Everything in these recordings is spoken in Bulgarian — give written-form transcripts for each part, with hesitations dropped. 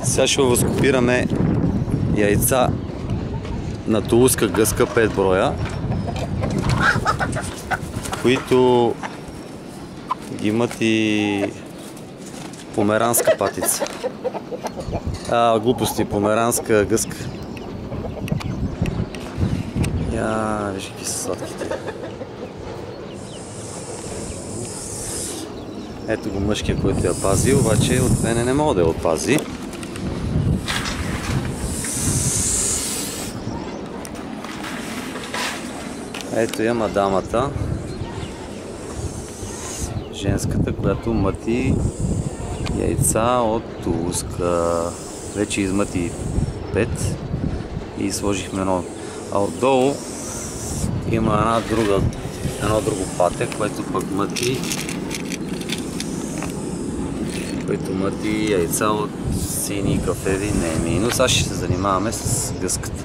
Сега ще възкопираме яйца на тулузка гъска 5 броя, които имат и померанска патица. Глупости, померанска гъска. Виж какви са сладките. Ето го мъжкия, който я пази, обаче от мене не мога да я отпази. Ето я мадамата, женската, която мъти яйца от тулузка. Вече измъти 5 и сложихме едно. А отдолу има едно друго пате, което пък мъти яйца от сини и кафеви неми. Но сега ще се занимаваме с гъската.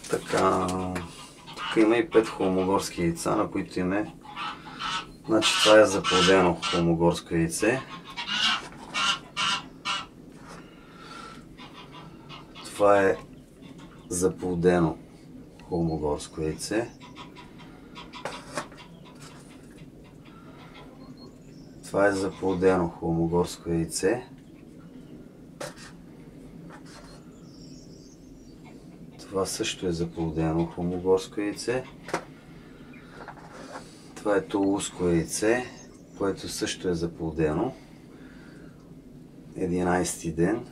Така, тук има и 5 холмогорски яйца, на които има. Значи това е заплодено холмогорско яйце. Това е заплодено холмогорско яйце. Това е заплодено холмогорско яйце. Това също е заплодено холмогорско яйце. Това е тулузско яйце, което също е заплодено. 11-ти ден.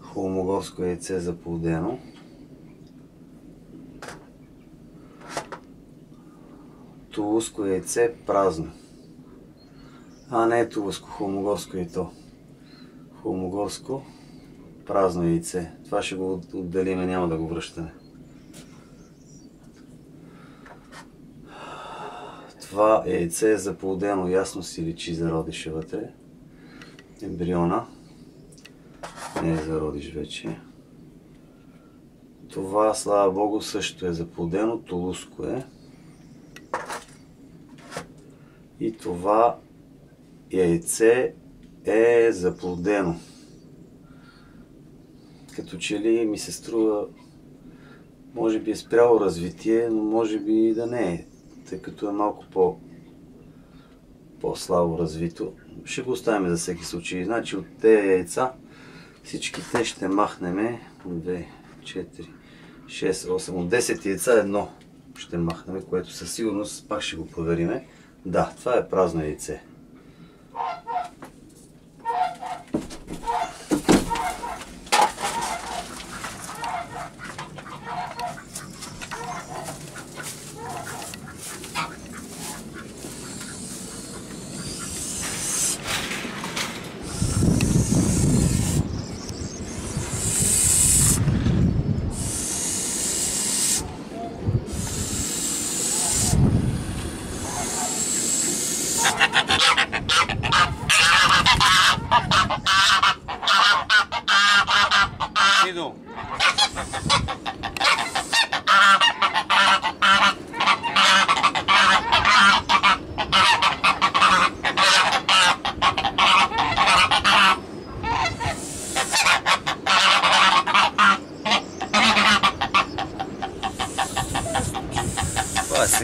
Холмогорско яйце заплодено. Тулузско яйце празно. Не е тулузско, холмогорско и то. Холмогорско празно яйце. Това ще го отделиме, няма да го връщаме. Това яйце е заплодено, ясно си личи зародиша вътре. Ембриона. Не е зародиш вече. Това, слава Богу, също е заплодено, тулузско е. И това яйце е заплодено. Като че ли ми се струва, може би е спряло развитие, но може би и да не е, тъй като е малко по-слабо развито. Ще го оставим за всеки случай. Значи от тези яйца всичките ще махнем 2, 4, 6, 8, от 10 яйца едно ще махнем, което със сигурност пак ще го провериме. Да, това е празно яйце.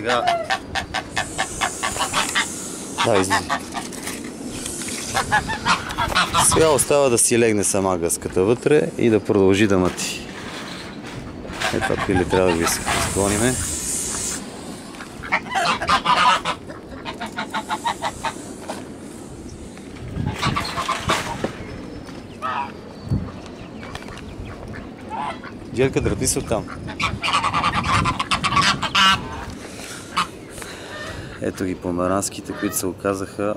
Сега... Да, излиза. Сега остава да си легне сама гъската вътре и да продължи да мъти. Ето това пиле трябва да ви се склониме. Джелка, дръпни се оттам. Ето ги померанските, които се оказаха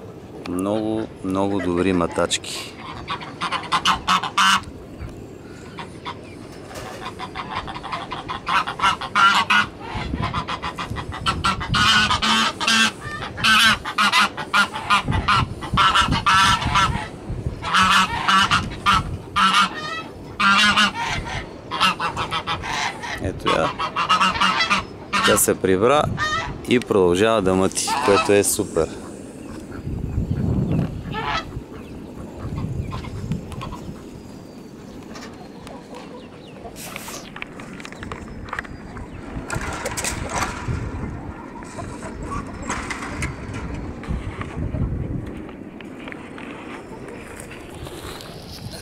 много, много добри матачки. Ето я. Тя се прибра и продължава да мъти, което е супер.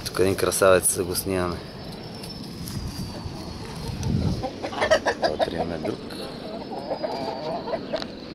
Тук един красавец се го снимаме. Отриеме друг.